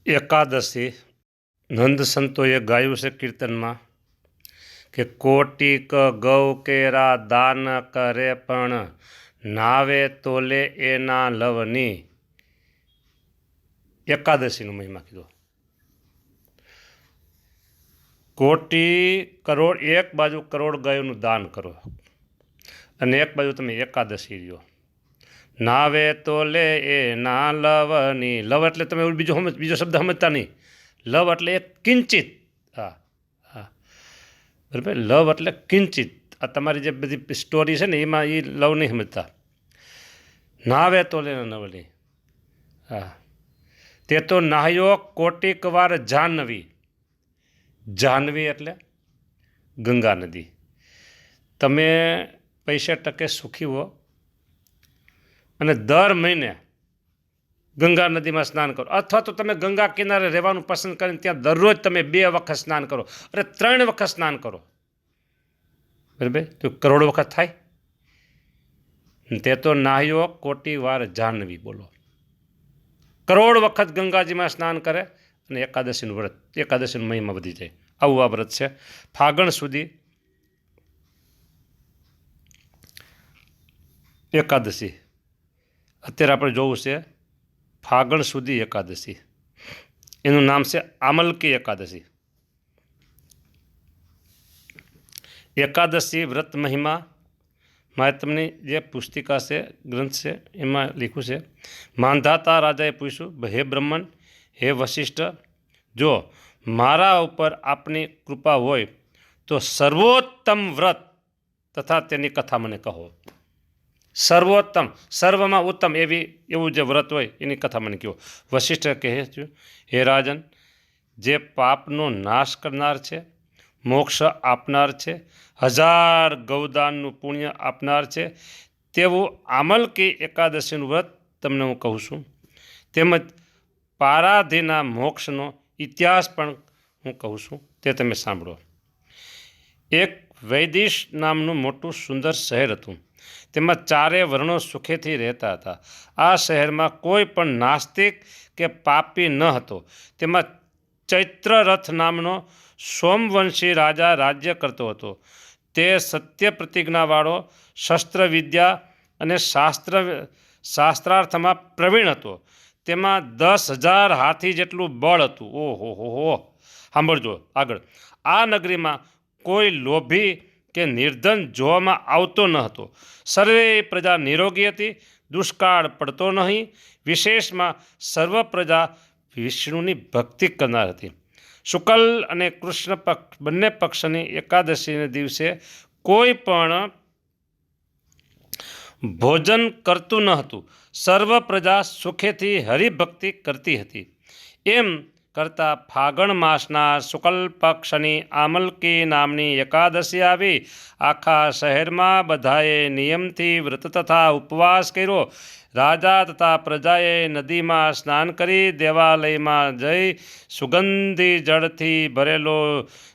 એકાદશી નંદ સંતોએ ગાયું છે કીર્તનમાં કે કોટિક ગૌ કેરા દાન કરે પણ નાવે તોલે એના લવની. એકાદશીનો મહિમા કીધો. કોટી કરોડ, એક બાજુ કરોડ ગાયોનું દાન કરો અને એક બાજુ તમે એકાદશી લ્યો. નાવે તોલે એના લવની. લવ એટલે તમે બીજો શબ્દ સમજતા નહીં. લવ એટલે એક કિંચિત. હા હા બરાબર. લવ એટલે કિંચિત. આ તમારી જે બધી સ્ટોરી છે ને એમાં એ લવ નહીં સમજતા. નાવે તોલે નવલી. હા તે તો નાહ્યો કોટિક વાર જાહ્નવી. જાહ્નવી એટલે ગંગા નદી. તમે 65% સુખી હો અને દર મહિને ગંગા નદીમાં સ્નાન કરો, અથવા તો તમે ગંગા કિનારે રહેવાનું પસંદ કરીને ત્યાં દરરોજ તમે 2 વખત સ્નાન કરો, અરે 3 વખત સ્નાન કરો, બરાબર, તો કરોડ વખત થાય. તે તો નાહ્યો કોટી વાર જાહ્નવી. બોલો, કરોડ વખત ગંગાજીમાં સ્નાન કરે અને એકાદશીનું વ્રત, એકાદશીનો મહિમા વધી જાય. આવું આ વ્રત છે. ફાગણ સુધી એકાદશી. અત્યારે આપણે જોવું છે ફાગણ સુધી એકાદશી. એનું નામ છે આમલકી એકાદશી. એકાદશી વ્રત મહિમા મહાત્મની જે પુસ્તિકા છે, ગ્રંથ છે, એમાં લખ્યું છે. માંધાતા રાજાએ પૂછ્યું, હે બ્રહ્મણ, હે વશિષ્ઠ, જો મારા ઉપર આપની કૃપા હોય તો સર્વોત્તમ વ્રત તથા તેની કથા મને કહો. સર્વોત્તમ, સર્વમાં ઉત્તમ એવું જે વ્રત હોય એની કથા મને કહો. વશિષ્ઠ કહે છે, હે રાજન, જે પાપનો નાશ કરનાર છે, મોક્ષ આપનાર છે, 1000 ગૌદાનનું પુણ્ય આપનાર છે, તેવું આમલકી એકાદશીનું વ્રત તમને હું કહું છું. તેમજ પારાધીના મોક્ષનો ઇતિહાસ પણ હું કહું છું, તે તમે સાંભળો. એક વૈદિશ નામનું મોટું સુંદર શહેર હતું. તેમાં 4 વર્ણો સુખેથી રહેતા હતા. આ શહેરમાં કોઈ પણ નાસ્તિક કે પાપી ન હતો. તેમાં ચૈત્રરથ નામનો સોમવંશી રાજા રાજ્ય કરતો હતો. તે સત્ય પ્રતિજ્ઞાવાળો, શસ્ત્ર વિદ્યા અને શાસ્ત્રાર્થમાં પ્રવીણ હતો. તેમાં 10,000 હાથી જેટલું બળ હતું. ઓહો હો હો. સાંભળજો આગળ. આ નગરીમાં કોઈ લોભી કે નિર્ધન જોવામાં આવતો ન હતો. સર્વે પ્રજા નિરોગી હતી, દુષ્કાળ પડતો નહીં. વિશેષમાં સર્વ પ્રજા વિષ્ણુની ભક્તિ કરનાર હતી. શુક્લ અને કૃષ્ણ પક્ષ બંને પક્ષની એકાદશીના દિવસે કોઈ પણ ભોજન કરતું ન હતું. સર્વ પ્રજા સુખેથી હરિભક્તિ કરતી હતી. એમ કરતા ફાગણ માસના શુક્લ પક્ષની આમલકી નામની એકાદશી આવી. આખા શહેરમાં બધાએ નિયમથી વ્રત તથા ઉપવાસ કર્યો. રાજા તથા પ્રજાએ નદીમાં સ્નાન કરી દેવાલયમાં જઈ સુગંધી જળથી ભરેલો,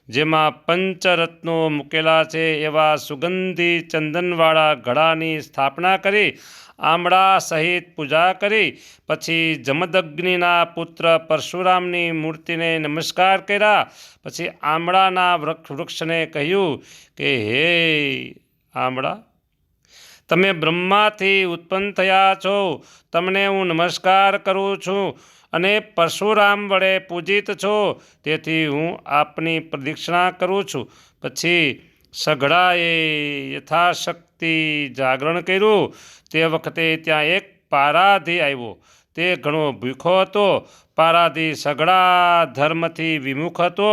જેમાં પંચરત્નો મૂકેલા છે એવા સુગંધી ચંદનવાળા ઘડાની સ્થાપના કરી આમળા સહિત પૂજા કરી. પછી જમદગ્નિના પુત્ર પરશુરામની મૂર્તિને નમસ્કાર કર્યા. પછી આમળાના વૃક્ષને કહ્યું કે હે આમળા, તમે બ્રહ્માથી ઉત્પન્ન થયા છો, તમને હું નમસ્કાર કરું છું અને પરશુરામ વડે પૂજિત છો, તેથી હું આપની પ્રદક્ષિણા કરું છું. પછી સઘળાએ યથાશક્તિ જાગરણ કર્યું. તે વખતે ત્યાં એક પારાધી આવ્યો. તે ઘણો ભૂખો હતો. પારાધી સઘળા ધર્મથી વિમુખ હતો.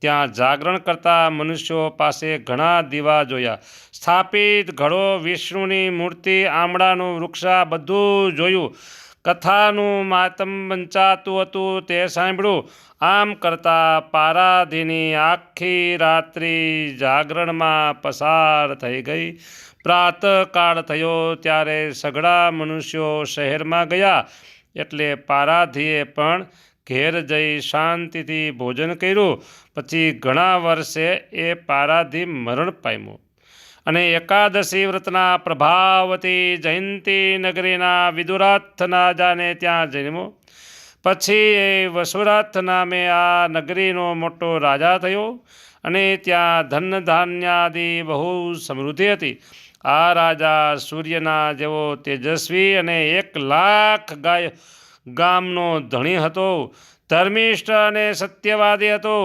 ત્યાં જાગરણ કરતા મનુષ્યો પાસે ઘણા દીવા જોયા. સ્થાપિત ઘડો, વિષ્ણુની મૂર્તિ, આમળાનું વૃક્ષ, બધું જોયું. કથાનું માતમ વંચાતું હતું તે સાંભળ્યું. આમ કરતા પારાધીની આખી રાત્રિ જાગરણમાં પસાર થઈ ગઈ. પ્રાતઃકાળ થયો ત્યારે સઘળા મનુષ્યો શહેરમાં ગયા. એટલે પારાધીએ પણ ઘેર જઈ શાંતિથી ભોજન કર્યું. પછી ઘણા વર્ષે એ પારાધી મરણ પામ્યો અને એકાદશી વ્રતના પ્રભાવથી જયંતી નગરીના વિદુરાથ રાજાને ત્યાં જન્મ્યો. પછી એ વસુરથ નામે આ નગરીનો મોટો રાજા થયો અને ત્યાં ધન ધાન્યાદિ બહુ સમૃદ્ધિ હતી. આ રાજા સૂર્યના જેવો તેજસ્વી અને 1,00,000 ગામનો ધણી હતો. ધર્મિષ્ઠ અને સત્યવાદી હતો.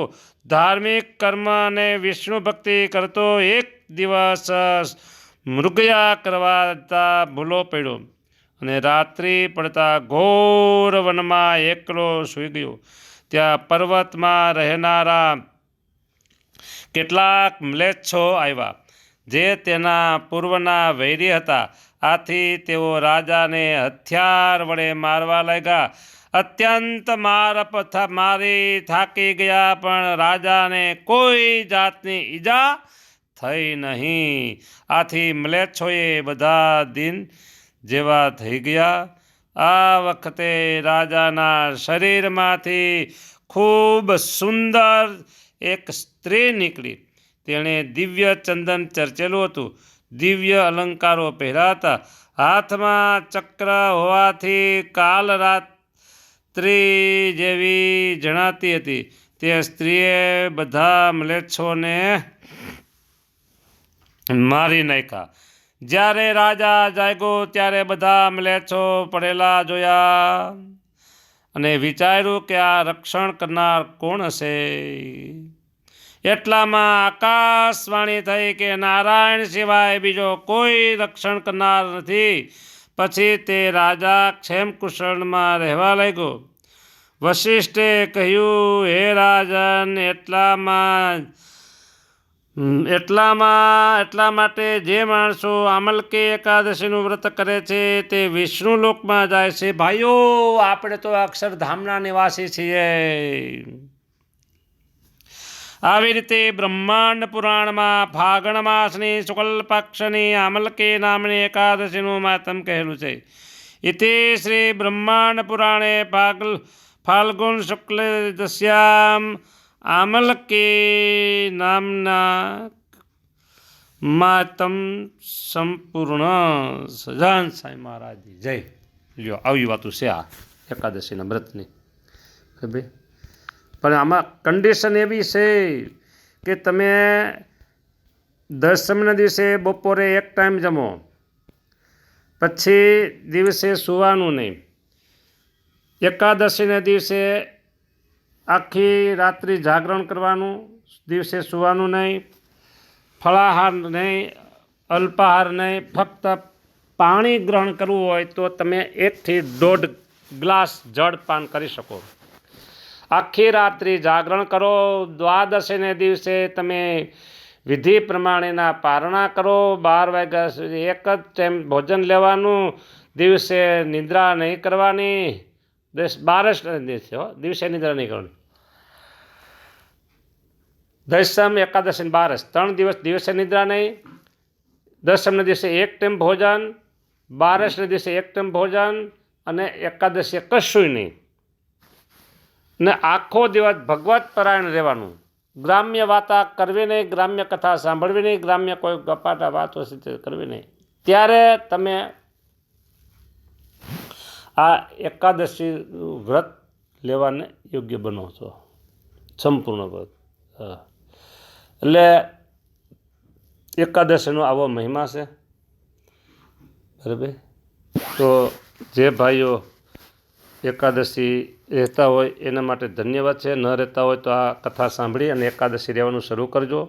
ધાર્મિક કર્મ અને વિષ્ણુ ભક્તિ કરતો. એક દિવસ મૃગયા કરવા ભૂલો પડ્યો અને રાત્રિ પડતા ઘોર વનમાં એકલો સૂઈ ગયો. ત્યાં પર્વતમાં રહેનારા કેટલાક મ્લેચ્છો આવ્યા જે તેના પૂર્વના વૈરી હતા. આથી તેઓ રાજાને હથિયાર વડે મારવા લાગ્યા. અત્યંત મારી થાકી ગયા પણ રાજાને કોઈ જાતની ઈજા થઈ નહીં. આથી મ્લેચ્છોએ બધા દિન જેવા થઈ ગયા. આ વખતે રાજાના શરીરમાંથી ખૂબ સુંદર એક સ્ત્રી નીકળી. તેણે દિવ્ય ચંદન ચર્ચેલું હતું, દિવ્ય અલંકારો પહેર્યા હતા. હાથમાં ચક્ર હોવાથી કાલરાત્રિ જેવી જણાતી હતી. તે સ્ત્રીએ બધા મ્લેચ્છોને મારી નાખ્યા. જ્યારે રાજા જાગ્યો ત્યારે બધા મ્લેચ્છો પડેલા જોયા અને વિચાર્યું કે આ રક્ષણ કરનાર કોણ હશે. એટલામાં આકાશવાણી થઈ કે નારાયણ સિવાય બીજો કોઈ રક્ષણ કરનાર નથી. પછી તે રાજા ક્ષેમકુશળમાં રહેવા લાગ્યો. વશિષ્ઠે કહ્યું, હે રાજન, એટલા માટે જે માણસો આમલકી એકાદશીનું વ્રત કરે છે તે વિષ્ણુ લોકમાં જાય છે. ભાઈઓ, આપણે તો અક્ષરધામના નિવાસી છીએ. આવી રીતે બ્રહ્માંડ પુરાણમાં ફાગણ માસની શુક્લ પક્ષની આમલકી નામની એકાદશીનું મહાત્મ કહેલું છે. ઇતિ શ્રી બ્રહ્માંડ પુરાણે ફાલ્ગુન શુક્લ દશ્યામ આમલકી નામના મહાત્મ સંપૂર્ણ. સજાન સાંઈ મહારાજની જય. લ્યો, આવી વાતું છે આ એકાદશીના વ્રતની. ખબર પણ આમાં કન્ડિશન એવી છે કે તમે દસમના દિવસે બપોરે એક ટાઈમ જમો, પછી દિવસે સૂવાનું નહીં. એકાદશીના દિવસે આખી રાત્રિ જાગરણ કરવાનું, દિવસે સૂવાનું નહીં, ફળાહાર નહીં, અલ્પાહાર નહીં. ફક્ત પાણી ગ્રહણ કરવું હોય તો તમે 1 થી 1.5 ગ્લાસ જળ પાન કરી શકો. આખી રાત્રિ જાગરણ કરો. દ્વાદશીને દિવસે તમે વિધિ પ્રમાણેના પારણા કરો. 12 વાગ્યા સુધી એક જ ટાઈમ ભોજન લેવાનું. દિવસે નિદ્રા નહીં કરવાની. દિવસે નિદ્રા નહીં કરવાની. દશમ, એકાદશી, બારસ 3 દિવસ દિવસે નિદ્રા નહીં. દશમના દિવસે એક ટાઈમ ભોજન, બારસના દિવસે એક ટાઈમ ભોજન અને એકાદશીએ કશું નહીં. ને આખો દિવસ ભગવત પરાયણ રહેવાનું. ગ્રામ્ય વાતા કરવી નહીં, ગ્રામ્ય કથા સાંભળવી નહીં, ગ્રામ્ય કોઈ ગપાટા વાતો કરવી નહીં. ત્યારે તમે આ એકાદશી વ્રત લેવાને યોગ્ય બનો છો. સંપૂર્ણ વ્રત. એટલે એકાદશીનો આવો મહિમા છે. બરાબર. તો જે ભાઈઓ એકાદશી રહેતા હોય એના માટે ધન્યવાદ છે. ન રહેતા હોય તો આ કથા સાંભળી અને એકાદશી રહેવાનું શરૂ કરજો.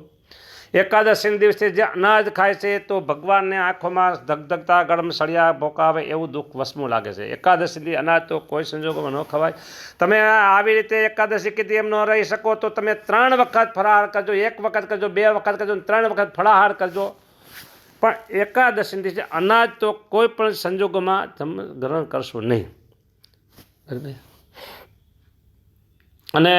એકાદશીના દિવસે જે અનાજ ખાય છે તો ભગવાનને આંખોમાં ધગધગતા ગરમ સળિયા ભોકા આવે એવું દુઃખ વસમું લાગે છે. એકાદશીથી અનાજ તો કોઈ સંજોગોમાં ન ખવાય. તમે આવી રીતે એકાદશી કીધી એમ ન રહી શકો તો તમે 3 વખત ફરાહાર કરજો, 1 વખત કરજો, 2 વખત કરજો, 3 વખત ફળાહાર કરજો. પણ એકાદશી દિવસે અનાજ તો કોઈ પણ સંજોગોમાં તમે ગ્રહણ કરશો નહીં. અને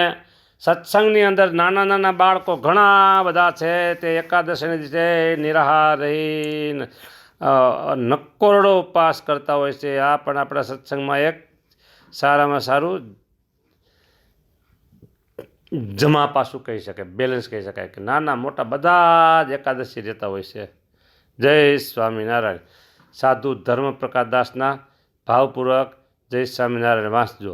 સત્સંગની અંદર નાના નાના બાળકો ઘણા બધા છે. તે એકાદશીને દિવસે નિરાહાર રહીને નક્કોરડો ઉપવાસ કરતા હોય છે. આ પણ આપણા સત્સંગમાં એક સારામાં સારું જમા પાસું કહી શકાય, બેલેન્સ કહી શકાય કે નાના મોટા બધા જ એકાદશી રહેતા હોય છે. જય સ્વામિનારાયણ. સાધુ ધર્મ પ્રકાશ દાસના ભાવપૂર્વક જય સ્વામિનારાયણ વાંચજો.